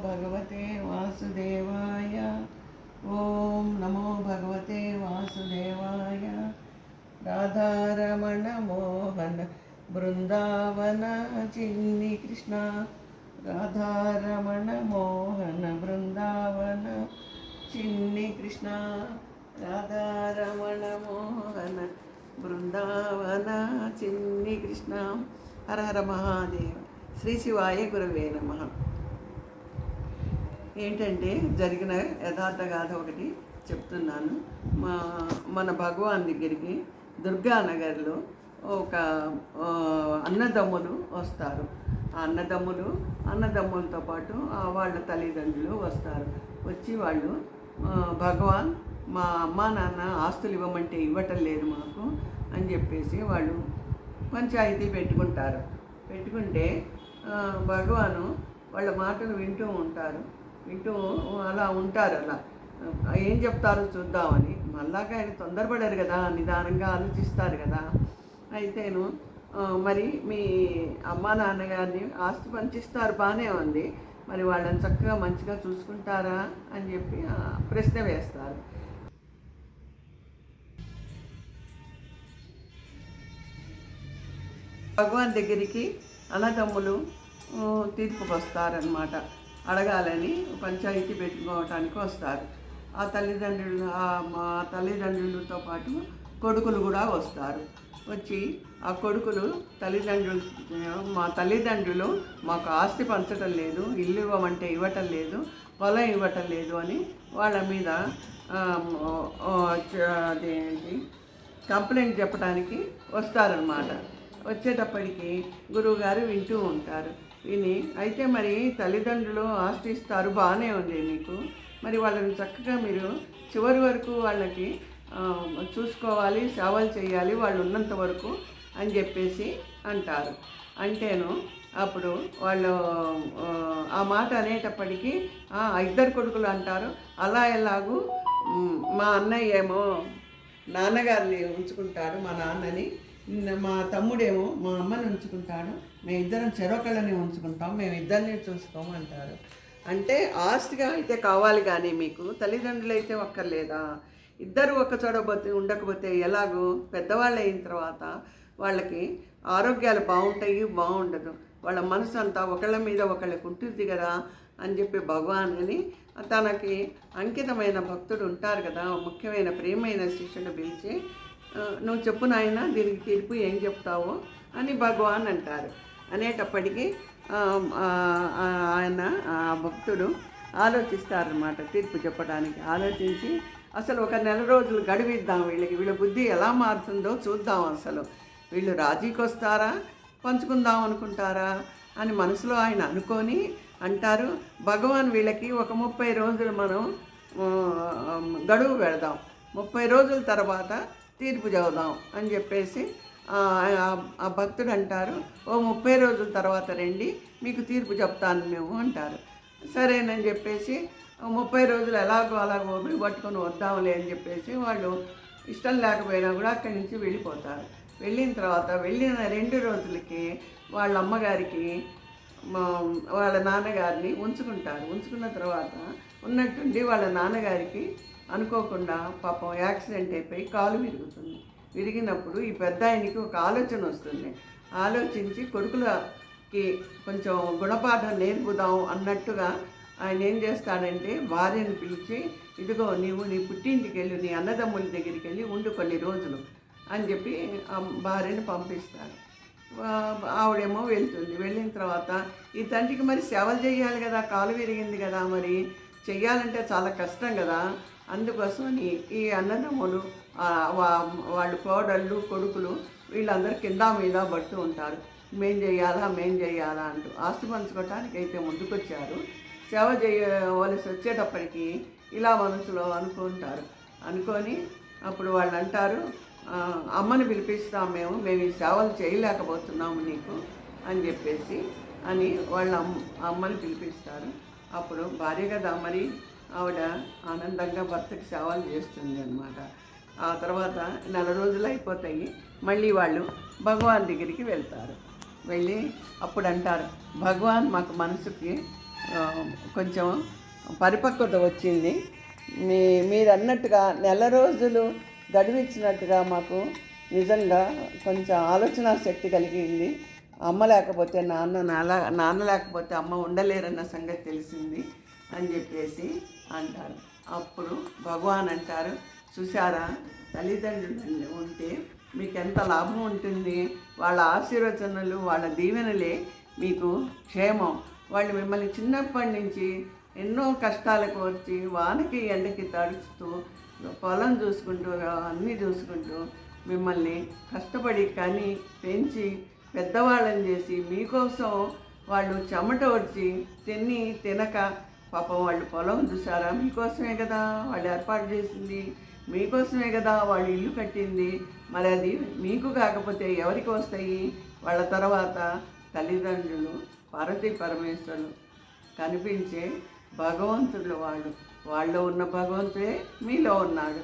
భగవతే వాసుదేవాయ. ఓం నమో భగవతే వాసుదేవాయ. రాధారమణ మోహన బృందావన చిన్ని కృష్ణ. రాధారమణ మోహన బృందావన చిన్ని కృష్ణ. రాధారమణ మోహన బృందావన చిన్ని కృష్ణ. హర హర మహాదేవ. శ్రీ శివాయ గురవే నమః. ఏంటంటే జరిగిన యథార్థ గాథ ఒకటి చెప్తున్నాను. మన భగవాన్ దగ్గరికి దుర్గానగర్లో ఒక అన్నదమ్ములు వస్తారు. ఆ అన్నదమ్ములతో పాటు వాళ్ళ తల్లిదండ్రులు వస్తారు. వచ్చి వాళ్ళు, భగవాన్ మా అమ్మా నాన్న ఆస్తులు ఇవ్వమంటే ఇవ్వటం లేదు మాకు అని చెప్పేసి వాళ్ళు పంచాయతీ పెట్టుకుంటే భగవాను వాళ్ళ మాటలు వింటూ అలా ఏం చెప్తారో చూద్దామని. మళ్ళాక ఆయన తొందరపడారు కదా, నిదానంగా ఆలోచిస్తారు కదా. అయితేను మరి మీ అమ్మా నాన్నగారిని ఆస్తి పంచిస్తారు, బాగానే ఉంది, మరి వాళ్ళని చక్కగా మంచిగా చూసుకుంటారా అని చెప్పి ప్రశ్న వేస్తారు. భగవాన్ దగ్గరికి అన్నదమ్ములు తీర్పుకు వస్తారనమాట. అడగాలని పంచాయతీ పెట్టుకోవటానికి వస్తారు. మా తల్లిదండ్రులతో పాటు కొడుకులు కూడా వస్తారు. వచ్చి ఆ కొడుకులు మా తల్లిదండ్రులు మాకు ఆస్తి పంచటం లేదు, ఇల్లు ఇవ్వమంటే ఇవ్వటం లేదు, పొలం ఇవ్వటం లేదు అని వాళ్ళ మీద అదేంటి కంప్లైంట్ చెప్పడానికి వస్తారనమాట. వచ్చేటప్పటికి గురువుగారు వింటూ ఉంటారు. అయితే మరి తల్లిదండ్రులు ఆస్తి ఇస్తారు, బాగానే ఉంది మీకు, మరి వాళ్ళని చక్కగా మీరు చివరి వరకు వాళ్ళకి చూసుకోవాలి, సేవలు చేయాలి వాళ్ళు ఉన్నంత వరకు అని చెప్పేసి అంటారు. అంటేను అప్పుడు వాళ్ళు ఆ మాట అనేటప్పటికీ ఇద్దరు కొడుకులు అంటారు, అలా ఎలాగూ మా అన్నయ్య ఏమో నాన్నగారిని ఉంచుకుంటాడు, మా నాన్నని, మా తమ్ముడేమో మా అమ్మని ఉంచుకుంటాడు, మేమిద్దరం చెరొకళ్ళని ఉంచుకుంటాం, మేమిద్దరిని చూసుకోము అంటారు. అంటే ఆస్తిగా అయితే కావాలి కానీ మీకు తల్లిదండ్రులు అయితే ఒక్కర్లేదా? ఇద్దరు ఒక్కచోట ఉండకపోతే ఎలాగో పెద్దవాళ్ళు అయిన తర్వాత వాళ్ళకి ఆరోగ్యాలు బాగుండదు, వాళ్ళ మనసు అంతా ఒకళ్ళ మీద ఒకళ్ళకి ఉంటుంది కదా అని చెప్పి భగవాన్ అని తనకి అంకితమైన భక్తుడు ఉంటారు కదా, ముఖ్యమైన ప్రియమైన శిష్యుని పిలిచి, నువ్వు చెప్పు నాయన, దీనికి తీర్పు ఏం చెప్తావో అని భగవాన్ అంటారు. అనేటప్పటికీ ఆయన భక్తుడు ఆలోచిస్తారనమాట తీర్పు చెప్పడానికి. ఆలోచించి అసలు ఒక నెల రోజులు గడివిద్దాం, వీళ్ళ బుద్ధి ఎలా మారుతుందో చూద్దాం, అసలు వీళ్ళు రాజీకి వస్తారా పంచుకుందాం అనుకుంటారా అని మనసులో ఆయన అనుకొని అంటారు, భగవాన్ వీళ్ళకి ఒక 30 రోజులు మనం గడువు పెడదాం, 30 రోజుల తర్వాత తీర్పు చెబుదాం అని చెప్పేసి ఆ భక్తుడు అంటారు, ఓ 30 రోజుల తర్వాత రండి, మీకు తీర్పు చెప్తాను మేము అంటారు. సరేనని చెప్పేసి 30 రోజులు అలాగో పట్టుకొని వద్దాంలే అని చెప్పేసి వాళ్ళు ఇష్టం లేకపోయినా కూడా అక్కడి నుంచి వెళ్ళిపోతారు. వెళ్ళిన తర్వాత వెళ్ళిన 2 రోజులకి వాళ్ళ అమ్మగారికి వాళ్ళ నాన్నగారిని ఉంచుకున్న తర్వాత ఉన్నట్టుండి వాళ్ళ నాన్నగారికి అనుకోకుండా పాపం యాక్సిడెంట్ అయిపోయి కాలు విరిగినప్పుడు ఈ పెద్ద ఆయనకి ఒక ఆలోచన వస్తుంది. ఆలోచించి కొడుకులకి కొంచెం గుణపాఠం నేర్పుదాం అన్నట్టుగా ఆయన ఏం చేస్తాడంటే భార్యను పిలిచి, ఇదిగో నీవు నీ పుట్టింటికి వెళ్ళి నీ అన్నదమ్ముల దగ్గరికి వెళ్ళి ఉండు కొన్ని రోజులు అని చెప్పి ఆ భార్యను పంపిస్తారు. ఆవిడేమో వెళ్తుంది. వెళ్ళిన తర్వాత ఈ తండ్రికి మరి సేవలు చేయాలి కదా, కాలు విరిగింది కదా, మరి చెయ్యాలంటే చాలా కష్టం కదా. అందుకోసమని ఈ అన్నదమ్ములు వాళ్ళు కోడళ్ళు కొడుకులు వీళ్ళందరూ కింద మీద పడుతూ ఉంటారు, మేం చేయాలా అంటూ. ఆస్తి పంచుకోవటానికి అయితే ముందుకొచ్చారు. సేవ చేయవలసి వచ్చేటప్పటికి ఇలా మనసులో అనుకొని అప్పుడు వాళ్ళు అంటారు, అమ్మని పిలిపిస్తాం మేము ఈ సేవలు చేయలేకపోతున్నాము నీకు అని చెప్పేసి వాళ్ళ అమ్మని పిలిపిస్తారు. అప్పుడు భార్య కదా మరి, ఆవిడ ఆనందంగా భర్తకి సేవలు చేస్తుంది అన్నమాట. ఆ తర్వాత నెల రోజులు అయిపోతాయి, మళ్ళీ వాళ్ళు భగవాన్ దగ్గరికి వెళ్తారు. వెళ్ళి అప్పుడు అంటారు, భగవాన్ మాకు మనసుకి ఆ, కొంచెం పరిపక్వత వచ్చింది. మీ మీరు అన్నట్టుగా నెల రోజులు గడువిచ్చినట్టుగా మాకు నిజంగా కొంచెం ఆలోచన శక్తి కలిగింది. అమ్మ లేకపోతే నాన్న లేకపోతే అమ్మ ఉండలేరన్న సంగతి తెలిసింది అని చెప్పేసి అంటారు. అప్పుడు భగవాన్ అంటారు, చూసారా, తల్లిదండ్రులు ఉంటే మీకు ఎంత లాభం ఉంటుంది. వాళ్ళ ఆశీర్వచనలు, వాళ్ళ దీవెనలే మీకు క్షేమం. వాళ్ళు మిమ్మల్ని చిన్నప్పటి నుంచి ఎన్నో కష్టాలకు వచ్చి వానకి ఎండకి తడుస్తూ పొలం చూసుకుంటూ అన్నీ చూసుకుంటూ మిమ్మల్ని కష్టపడి కని పెంచి పెద్దవాళ్ళని చేసి మీకోసం వాళ్ళు చెమట వచ్చి తినక పాపం వాళ్ళు పొలం చూసారా, మీకోసమే కదా వాళ్ళు ఏర్పాటు చేసింది, మీకోసమే కదా వాళ్ళు ఇల్లు కట్టింది. మరి అది మీకు కాకపోతే ఎవరికి వస్తాయి? వాళ్ళ తర్వాత తల్లిదండ్రులు, పార్వతీ పరమేశ్వరులు కనిపించే భగవంతుడు వాళ్ళు. వాళ్ళలో ఉన్న భగవంతుడే మీలో ఉన్నాడు,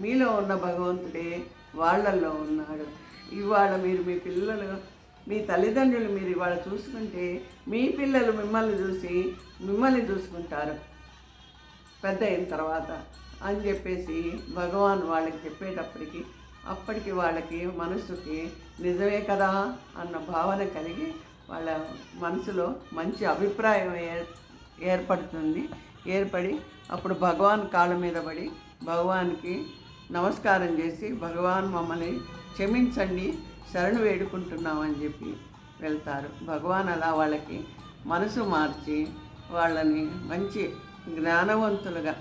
మీలో ఉన్న భగవంతుడే వాళ్ళల్లో ఉన్నాడు. ఇవాళ మీరు మీ పిల్లలు, మీ తల్లిదండ్రులు మీరు ఇవాళ చూసుకుంటే మీ పిల్లలు మిమ్మల్ని చూసుకుంటారు పెద్ద అయిన తర్వాత అని చెప్పేసి భగవాన్ వాళ్ళకి చెప్పేటప్పటికి అప్పటికి వాళ్ళకి మనసుకి నిజమే కదా అన్న భావన కలిగి వాళ్ళ మనసులో మంచి అభిప్రాయం ఏర్పడి అప్పుడు భగవాన్ కాళ్ళ మీద పడి భగవాన్కి నమస్కారం చేసి, భగవాన్ మమ్మల్ని క్షమించండి, శరణు వేడుకుంటున్నామని చెప్పి వెళ్తారు. భగవాన్ అలా వాళ్ళకి మనసు మార్చి వాళ్ళని మంచి జ్ఞానవంతులుగా,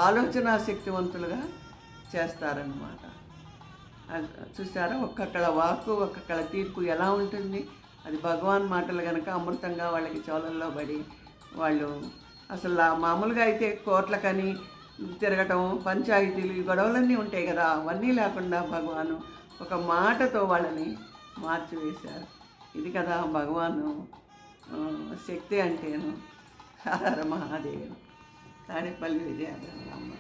ఆలోచనా శక్తివంతులుగా చేస్తారన్నమాట. చూసారా, ఒక్కొక్కళ్ళ వాక్కు ఒక్కొక్కళ్ళ తీర్పు ఎలా ఉంటుంది. అది భగవాన్ మాటలు కనుక అమృతంగా వాళ్ళకి చెవులలో పడి వాళ్ళు అసలు మామూలుగా అయితే కోట్లకని తిరగటం, పంచాయతీలు, ఈ గొడవలన్నీ ఉంటాయి కదా, అవన్నీ లేకుండా భగవాను ఒక మాటతో వాళ్ళని మార్చివేశారు. ఇది కదా భగవాను శక్తి అంటేను. హర మహాదేవ్. తాడేపల్లి విజయమ్మ.